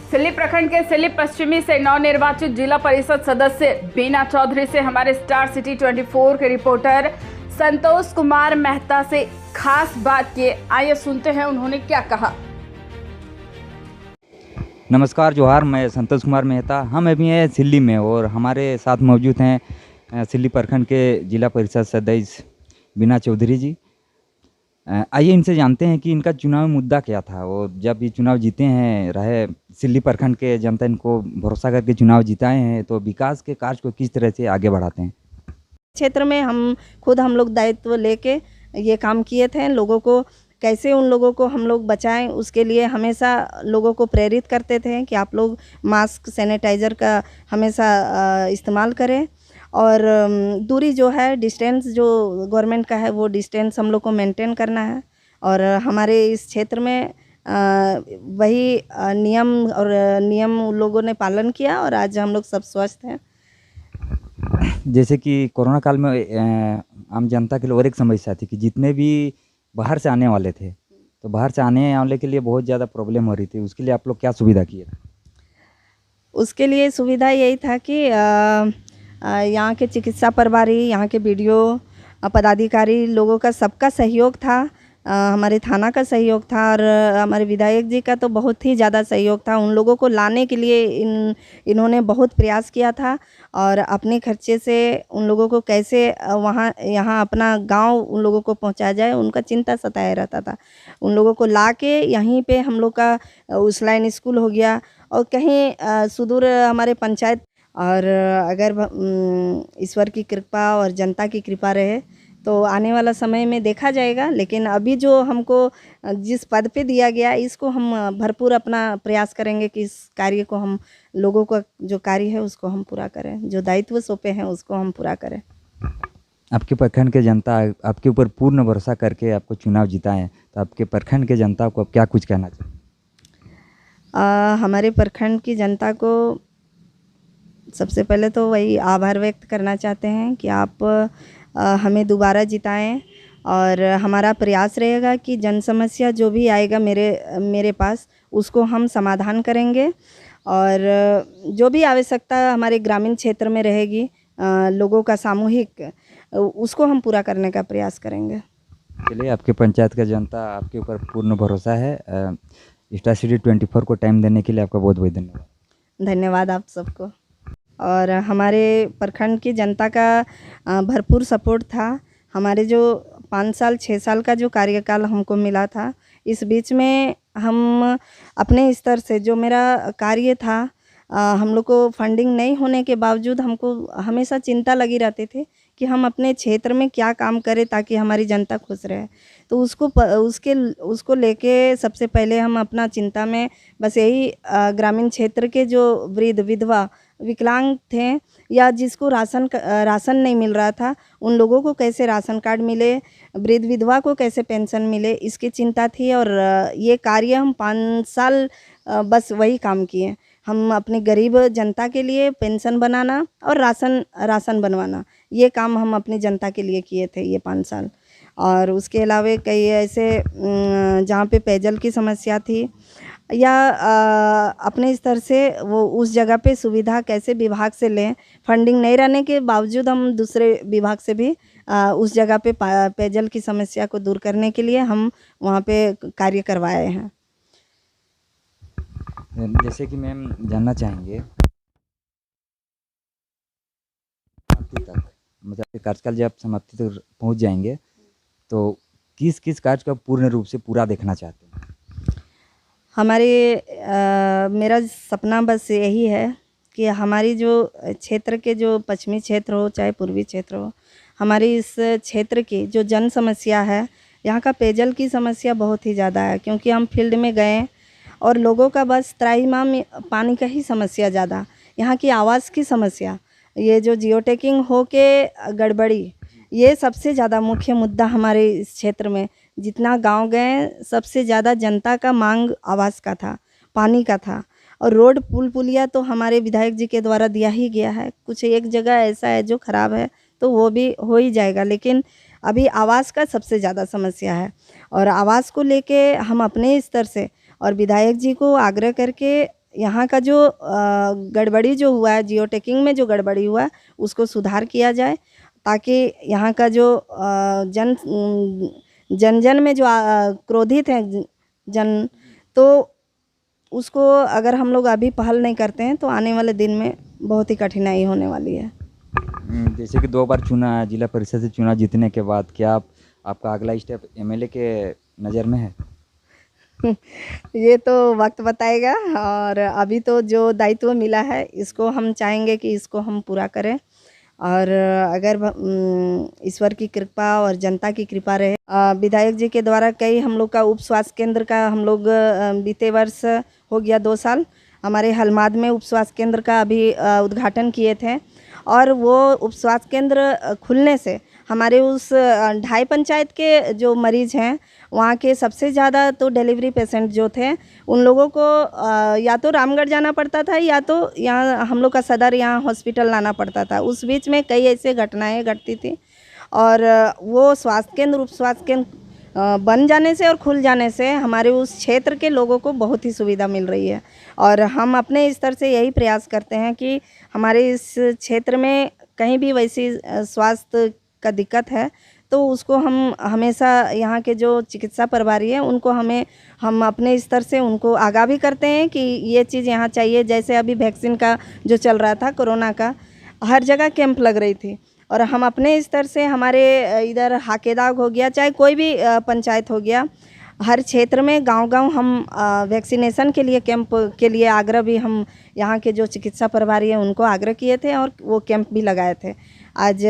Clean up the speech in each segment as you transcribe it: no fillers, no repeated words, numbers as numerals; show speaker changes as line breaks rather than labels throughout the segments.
सिल्ली प्रखंड के सिल्ली पश्चिमी से नवनिर्वाचित जिला परिषद सदस्य बीना चौधरी से हमारे स्टार सिटी 24 के रिपोर्टर संतोष कुमार मेहता से खास बात किए। आइए सुनते हैं उन्होंने क्या कहा।
नमस्कार, जोहार। मैं संतोष कुमार मेहता। हम अभी हैं सिल्ली में और हमारे साथ मौजूद हैं सिल्ली प्रखंड के जिला परिषद सदस्य बीना चौधरी जी। आइए इनसे जानते हैं कि इनका चुनावी मुद्दा क्या था और जब ये चुनाव जीते हैं, रहे सिल्ली प्रखंड के जनता इनको भरोसा करके चुनाव जिताए हैं, तो विकास के कार्य को किस तरह से आगे बढ़ाते हैं।
क्षेत्र में हम लोग दायित्व लेके ये काम किए थे। लोगों को कैसे उन लोगों को हम लोग बचाएं, उसके लिए हमेशा लोगों को प्रेरित करते थे कि आप लोग मास्क सैनिटाइज़र का हमेशा इस्तेमाल करें और दूरी जो है, डिस्टेंस जो गवर्नमेंट का है, वो डिस्टेंस हम लोग को मेंटेन करना है। और हमारे इस क्षेत्र में वही नियम उन लोगों ने पालन किया और आज हम लोग सब स्वस्थ हैं।
जैसे कि कोरोना काल में आम जनता के लिए और एक समस्या थी कि जितने भी बाहर से आने वाले थे, तो बाहर से आने वाले के लिए बहुत ज़्यादा प्रॉब्लम हो रही थी। उसके लिए आप लोग क्या सुविधा किए?
उसके लिए सुविधा यही था कि यहाँ के चिकित्सा प्रभारी, यहाँ के बीडीओ, पदाधिकारी लोगों का सबका सहयोग था। हमारे थाना का सहयोग था और हमारे विधायक जी का तो बहुत ही ज़्यादा सहयोग था। उन लोगों को लाने के लिए इन्होंने बहुत प्रयास किया था और अपने खर्चे से उन लोगों को कैसे यहाँ अपना गांव उन लोगों को पहुंचाया जाए, उनका चिंता सताया रहता था। उन लोगों को ला के यहीं पे हम लोग का उसलाइन स्कूल हो गया और कहीं सुदूर हमारे पंचायत। और अगर ईश्वर की कृपा और जनता की कृपा रहे तो आने वाला समय में देखा जाएगा। लेकिन अभी जो हमको जिस पद पे दिया गया, इसको हम भरपूर अपना प्रयास करेंगे कि इस कार्य को हम लोगों का जो कार्य है उसको हम पूरा करें, जो दायित्व सौंपे हैं उसको हम पूरा करें।
आपके प्रखंड के जनता आपके ऊपर पूर्ण भरोसा करके आपको चुनाव जिताएं, तो आपके प्रखंड के जनता को आप क्या कुछ कहना चाहिए?
हमारे प्रखंड की जनता को सबसे पहले तो वही आभार व्यक्त करना चाहते हैं कि आप हमें दोबारा जिताएं और हमारा प्रयास रहेगा कि जन समस्या जो भी आएगा मेरे पास, उसको हम समाधान करेंगे और जो भी आवश्यकता हमारे ग्रामीण क्षेत्र में रहेगी लोगों का सामूहिक, उसको हम पूरा करने का प्रयास करेंगे।
चलिए, आपके पंचायत का जनता आपके ऊपर पूर्ण भरोसा है। स्टार सिटी 24 को टाइम देने के लिए आपका बहुत बहुत धन्यवाद।
धन्यवाद आप सबको। और हमारे प्रखंड की जनता का भरपूर सपोर्ट था। हमारे जो 5 साल 6 साल का जो कार्यकाल हमको मिला था, इस बीच में हम अपने स्तर से जो मेरा कार्य था, हम लोग को फंडिंग नहीं होने के बावजूद हमको हमेशा चिंता लगी रहती थी कि हम अपने क्षेत्र में क्या काम करें ताकि हमारी जनता खुश रहे। तो उसको लेके सबसे पहले हम अपना चिंता में बस यही ग्रामीण क्षेत्र के जो वृद्ध विधवा विकलांग थे या जिसको राशन नहीं मिल रहा था, उन लोगों को कैसे राशन कार्ड मिले, वृद्ध विधवा को कैसे पेंशन मिले, इसकी चिंता थी। और ये कार्य हम 5 साल बस वही काम किए। हम अपने गरीब जनता के लिए पेंशन बनाना और राशन बनवाना, ये काम हम अपनी जनता के लिए किए थे ये 5 साल। और उसके अलावा कई ऐसे जहाँ पे पेयजल की समस्या थी या अपने स्तर से वो उस जगह पे सुविधा कैसे विभाग से लें, फंडिंग नहीं रहने के बावजूद हम दूसरे विभाग से भी उस जगह पे पेयजल की समस्या को दूर करने के लिए हम वहाँ पे कार्य करवाए हैं।
जैसे कि मैम जानना चाहेंगे समाप्ति तक, मतलब कार्यकाल जब समाप्ति तक पहुँच जाएंगे तो किस किस कार्य का पूर्ण रूप से पूरा देखना चाहते हैं?
मेरा सपना बस यही है कि हमारी जो क्षेत्र के जो पश्चिमी क्षेत्र हो चाहे पूर्वी क्षेत्र हो, हमारी इस क्षेत्र की जो जन समस्या है, यहाँ का पेयजल की समस्या बहुत ही ज़्यादा है। क्योंकि हम फील्ड में गए और लोगों का बस त्राहिमाम में पानी का ही समस्या ज़्यादा, यहाँ की आवास की समस्या, ये जो जियो टैगिंग हो के गड़बड़ी, ये सबसे ज़्यादा मुख्य मुद्दा हमारे इस क्षेत्र में। जितना गांव गए सबसे ज़्यादा जनता का मांग आवास का था, पानी का था। और रोड पुल पुलिया तो हमारे विधायक जी के द्वारा दिया ही गया है। कुछ एक जगह ऐसा है जो ख़राब है तो वो भी हो ही जाएगा, लेकिन अभी आवास का सबसे ज़्यादा समस्या है। और आवास को लेके हम अपने स्तर से और विधायक जी को आग्रह करके यहाँ का जो गड़बड़ी जो हुआ है, जियो टैगिंग में जो गड़बड़ी हुआ है, उसको सुधार किया जाए, ताकि यहाँ का जो जन जन में जो क्रोधित हैं जन, तो उसको अगर हम लोग अभी पहल नहीं करते हैं तो आने वाले दिन में बहुत ही कठिनाई होने वाली है।
जैसे कि 2 बार चुना जिला परिषद से चुनाव जीतने के बाद क्या आपका अगला स्टेप एमएलए के नज़र में है?
ये तो वक्त बताएगा, और अभी तो जो दायित्व मिला है इसको हम चाहेंगे कि इसको हम पूरा करें, और अगर ईश्वर की कृपा और जनता की कृपा रहे। विधायक जी के द्वारा कई हम लोग का उप स्वास्थ्य केंद्र का हम लोग बीते वर्ष हो गया 2 साल हमारे हलमाद में उप स्वास्थ्य केंद्र का अभी उद्घाटन किए थे, और वो उप स्वास्थ्य केंद्र खुलने से हमारे उस 2.5 पंचायत के जो मरीज़ हैं वहाँ के सबसे ज़्यादा तो डिलीवरी पेशेंट जो थे उन लोगों को या तो रामगढ़ जाना पड़ता था या तो यहाँ हम लोग का सदर यहाँ हॉस्पिटल लाना पड़ता था। उस बीच में कई ऐसे घटनाएं घटती थी, और वो स्वास्थ्य केंद्र उप स्वास्थ्य केंद्र बन जाने से और खुल जाने से हमारे उस क्षेत्र के लोगों को बहुत ही सुविधा मिल रही है। और हम अपने स्तर से यही प्रयास करते हैं कि हमारे इस क्षेत्र में कहीं भी वैसी स्वास्थ्य का दिक्कत है तो उसको हम हमेशा यहाँ के जो चिकित्सा प्रभारी हैं उनको हम अपने स्तर से उनको आगाह भी करते हैं कि ये चीज़ यहाँ चाहिए। जैसे अभी वैक्सीन का जो चल रहा था कोरोना का, हर जगह कैंप लग रही थी, और हम अपने स्तर से हमारे इधर हाकेदाग हो गया, चाहे कोई भी पंचायत हो गया, हर क्षेत्र में गांव-गांव हम वैक्सीनेशन के लिए कैंप के लिए आग्रह भी हम यहाँ के जो चिकित्सा प्रभारी हैं उनको आग्रह किए थे और वो कैंप भी लगाए थे। आज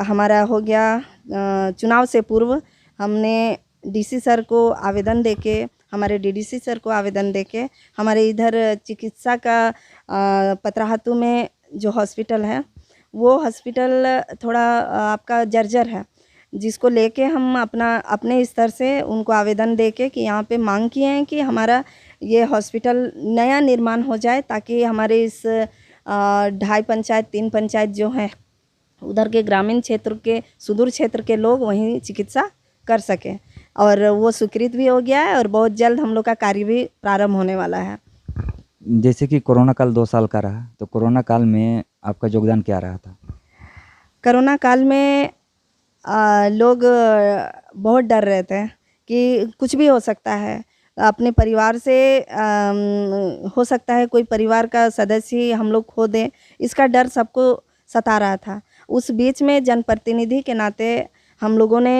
हमारा हो गया चुनाव से पूर्व हमने डीसी सर को आवेदन देके, हमारे डीडीसी सर को आवेदन देके हमारे इधर चिकित्सा का पतराहातू में जो हॉस्पिटल है वो हॉस्पिटल थोड़ा आपका जर्जर है, जिसको लेके हम अपने स्तर से उनको आवेदन देके कि यहाँ पे मांग किए हैं कि हमारा ये हॉस्पिटल नया निर्माण हो जाए, ताकि हमारे इस 2.5 पंचायत 3 पंचायत जो हैं उधर के ग्रामीण क्षेत्र के सुदूर क्षेत्र के लोग वहीं चिकित्सा कर सकें। और वो स्वीकृत भी हो गया है और बहुत जल्द हम लोग का कार्य भी प्रारंभ होने वाला है।
जैसे कि कोरोना काल 2 साल का रहा, तो कोरोना काल में आपका योगदान क्या रहा था?
कोरोना काल में लोग बहुत डर रहे थे कि कुछ भी हो सकता है, अपने परिवार से हो सकता है कोई परिवार का सदस्य हम लोग खो दें, इसका डर सबको सता रहा था। उस बीच में जनप्रतिनिधि के नाते हम लोगों ने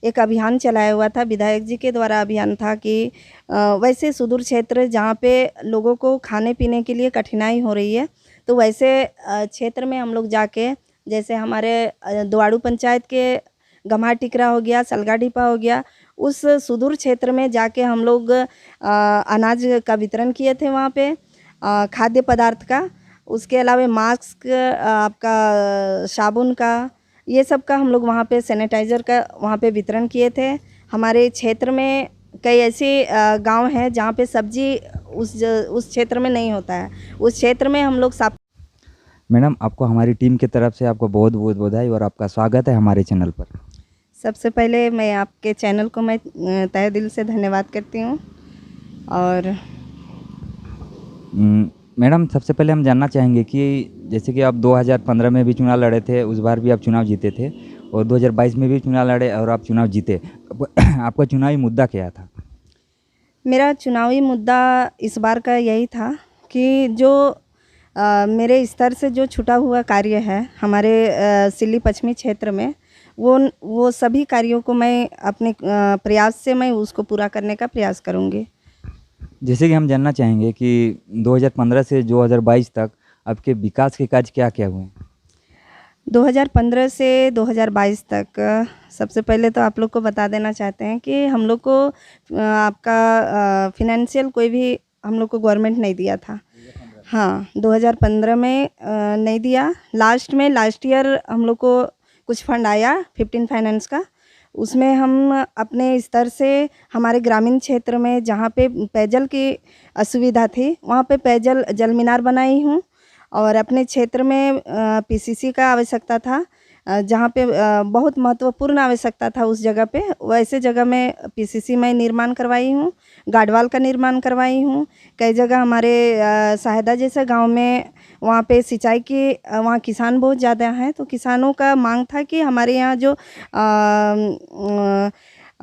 एक अभियान चलाया हुआ था, विधायक जी के द्वारा अभियान था कि वैसे सुदूर क्षेत्र जहाँ पे लोगों को खाने पीने के लिए कठिनाई हो रही है, तो वैसे क्षेत्र में हम लोग जाके, जैसे हमारे दुआड़ू पंचायत के गम्हा टिकरा हो गया, सलगा डिपा हो गया, उस सुदूर क्षेत्र में जाके हम लोग अनाज का वितरण किए थे वहाँ पे, खाद्य पदार्थ का, उसके अलावा मास्क, आपका साबुन का, ये सब का हम लोग वहाँ पे सैनिटाइज़र का वहाँ पे वितरण किए थे। हमारे क्षेत्र में कई ऐसे गांव हैं जहाँ पे सब्जी उस क्षेत्र में नहीं होता है, उस क्षेत्र में हम लोग सब।
मैडम, आपको हमारी टीम की तरफ से आपको बहुत बहुत बधाई और आपका स्वागत है हमारे चैनल पर।
सबसे पहले मैं आपके चैनल को मैं तहे दिल से धन्यवाद करती हूँ। और
मैडम, सबसे पहले हम जानना चाहेंगे कि जैसे कि आप 2015 में भी चुनाव लड़े थे, उस बार भी आप चुनाव जीते थे, और 2022 में भी चुनाव लड़े और आप चुनाव जीते, आपका चुनावी मुद्दा क्या था?
मेरा चुनावी मुद्दा इस बार का यही था कि जो मेरे स्तर से जो छूटा हुआ कार्य है हमारे सिल्ली पश्चिमी क्षेत्र में, वो सभी कार्यों को मैं अपने प्रयास से मैं उसको पूरा करने का प्रयास करूँगी।
जैसे कि हम जानना चाहेंगे कि 2015 से 2022 तक आपके विकास के कार्य क्या क्या हुए?
2015 से 2022 तक सबसे पहले तो आप लोग को बता देना चाहते हैं कि हम लोग को आपका फिनेंशियल कोई भी हम लोग को गवर्नमेंट नहीं दिया था। हाँ, 2015 में नहीं दिया। लास्ट ईयर हम लोग को कुछ फंड आया 15 फाइनेंस का, उसमें हम अपने स्तर से हमारे ग्रामीण क्षेत्र में जहाँ पे पेयजल की असुविधा थी वहाँ पे पेयजल जल मीनार बनाई हूँ, और अपने क्षेत्र में पीसीसी का आवश्यकता था, जहाँ पे बहुत महत्वपूर्ण आवश्यकता था उस जगह पे, वैसे जगह में पीसीसी में निर्माण करवाई हूँ, गार्डवाल का निर्माण करवाई हूँ। कई जगह हमारे साहेदा जैसे गांव में वहाँ पे सिंचाई की वहाँ किसान बहुत ज़्यादा हैं, तो किसानों का मांग था कि हमारे यहाँ जो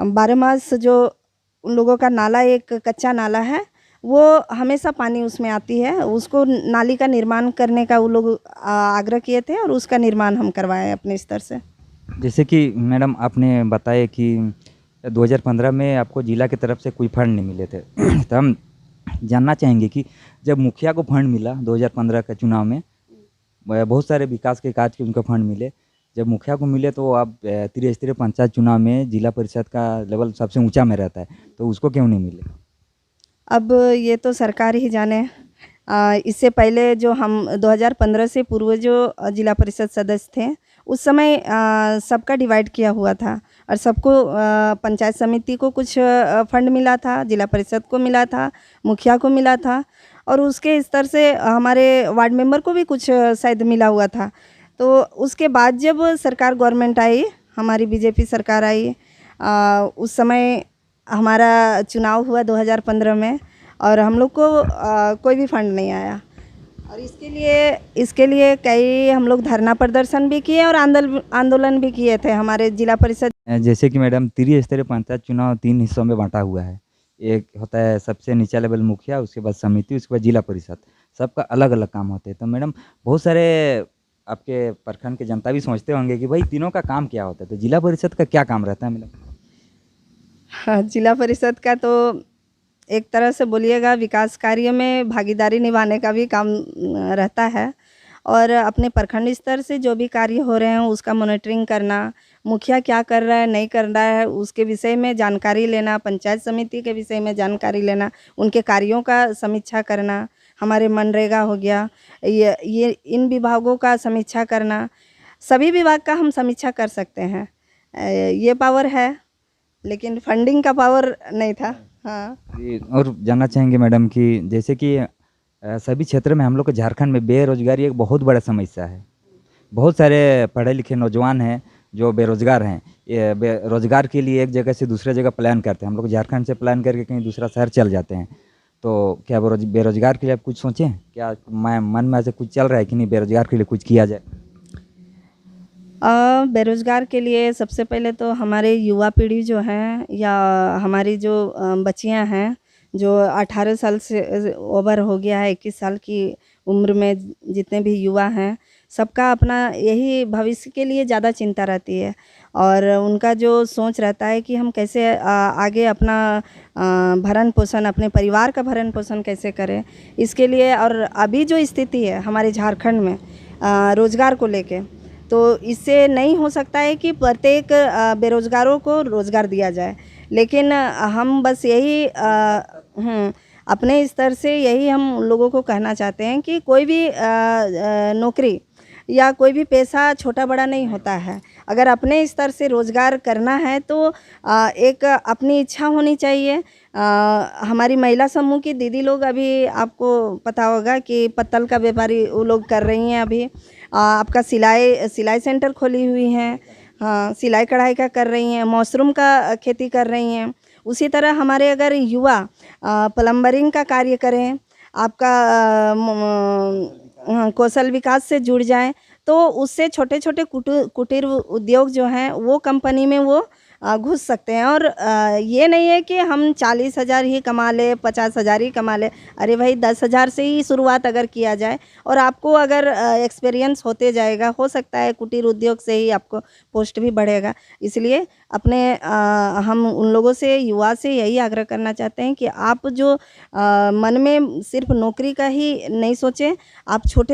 12 मास जो उन लोगों का नाला, एक कच्चा नाला है, वो हमेशा पानी उसमें आती है, उसको नाली का निर्माण करने का वो लोग आग्रह किए थे और उसका निर्माण हम करवाए अपने स्तर से।
जैसे कि मैडम आपने बताया कि 2015 में आपको जिला की तरफ से कोई फंड नहीं मिले थे तो हम जानना चाहेंगे कि जब मुखिया को फंड मिला 2015 के चुनाव में, बहुत सारे विकास के कार्य के उनको फंड मिले, जब मुखिया को मिले तो आप त्रिस्तरीय पंचायत चुनाव में जिला परिषद का लेवल सबसे ऊंचा में रहता है, तो उसको क्यों नहीं मिले?
अब ये तो सरकार ही जाने। इससे पहले जो हम 2015 से पूर्व जो जिला परिषद सदस्य थे, उस समय सबका डिवाइड किया हुआ था और सबको पंचायत समिति को कुछ फंड मिला था, जिला परिषद को मिला था, मुखिया को मिला था और उसके स्तर से हमारे वार्ड मेंबर को भी कुछ शायद मिला हुआ था। तो उसके बाद जब सरकार गवर्नमेंट आई, हमारी बीजेपी सरकार आई, उस समय हमारा चुनाव हुआ 2015 में और हम लोग को कोई भी फंड नहीं आया और इसके लिए कई हम लोग धरना प्रदर्शन भी किए और आंदोलन भी किए थे हमारे जिला परिषद।
जैसे कि मैडम त्रिस्तरीय पंचायत चुनाव 3 हिस्सों में बांटा हुआ है, एक होता है सबसे नीचा लेवल मुखिया, उसके बाद समिति, उसके बाद जिला परिषद, सबका अलग अलग काम होते हैं। तो मैडम बहुत सारे आपके प्रखंड के जनता भी सोचते होंगे कि भाई तीनों का काम क्या होता है, तो जिला परिषद का क्या काम रहता है मैडम?
हाँ, जिला परिषद का तो एक तरह से बोलिएगा विकास कार्य में भागीदारी निभाने का भी काम रहता है और अपने प्रखंड स्तर से जो भी कार्य हो रहे हैं उसका मॉनिटरिंग करना, मुखिया क्या कर रहा है नहीं कर रहा है उसके विषय में जानकारी लेना, पंचायत समिति के विषय में जानकारी लेना, उनके कार्यों का समीक्षा करना, हमारे मनरेगा हो गया, ये इन विभागों का समीक्षा करना, सभी विभाग का हम समीक्षा कर सकते हैं। ये पावर है, लेकिन फंडिंग का पावर नहीं था। हाँ
और जानना चाहेंगे मैडम कि जैसे कि सभी क्षेत्र में हम लोग को झारखंड में बेरोजगारी एक बहुत बड़ा समस्या है। बहुत सारे पढ़े लिखे नौजवान हैं जो बेरोजगार हैं, ये रोजगार के लिए एक जगह से दूसरे जगह प्लान करते हैं। हम लोग झारखंड से प्लान करके कहीं दूसरा शहर चल जाते हैं, तो क्या बेरोजगार के लिए आप कुछ सोचें? क्या मन में ऐसे कुछ चल रहा है कि नहीं बेरोजगार के लिए कुछ किया जाए?
बेरोज़गार के लिए सबसे पहले तो हमारे युवा पीढ़ी जो हैं या हमारी जो बच्चियां हैं जो 18 साल से ओवर हो गया है, 21 साल की उम्र में जितने भी युवा हैं, सबका अपना यही भविष्य के लिए ज़्यादा चिंता रहती है और उनका जो सोच रहता है कि हम कैसे आगे अपना भरण पोषण, अपने परिवार का भरण पोषण कैसे करें। इसके लिए और अभी जो स्थिति है हमारे झारखंड में रोज़गार को लेके, तो इससे नहीं हो सकता है कि प्रत्येक बेरोज़गारों को रोज़गार दिया जाए, लेकिन हम बस यही अपने स्तर से यही हम लोगों को कहना चाहते हैं कि कोई भी नौकरी या कोई भी पैसा छोटा बड़ा नहीं होता है। अगर अपने स्तर से रोज़गार करना है तो एक अपनी इच्छा होनी चाहिए। हमारी महिला समूह की दीदी लोग, अभी आपको पता होगा कि पत्तल का व्यापारी वो लोग कर रही हैं, अभी आपका सिलाई सेंटर खोली हुई हैं, हाँ सिलाई कढ़ाई का कर रही हैं, मशरूम का खेती कर रही हैं। उसी तरह हमारे अगर युवा प्लम्बरिंग का कार्य करें, आपका कौशल विकास से जुड़ जाएं, तो उससे छोटे छोटे कुटीर उद्योग जो हैं वो कंपनी में वो घुस सकते हैं। और ये नहीं है कि हम 40,000 ही कमा ले, 50,000 ही कमा ले। अरे भाई 10,000 से ही शुरुआत अगर किया जाए और आपको अगर एक्सपीरियंस होते जाएगा, हो सकता है कुटीर उद्योग से ही आपको पोस्ट भी बढ़ेगा। इसलिए अपने हम उन लोगों से, युवा से यही आग्रह करना चाहते हैं कि आप जो मन में सिर्फ नौकरी का ही नहीं सोचें, आप छोटे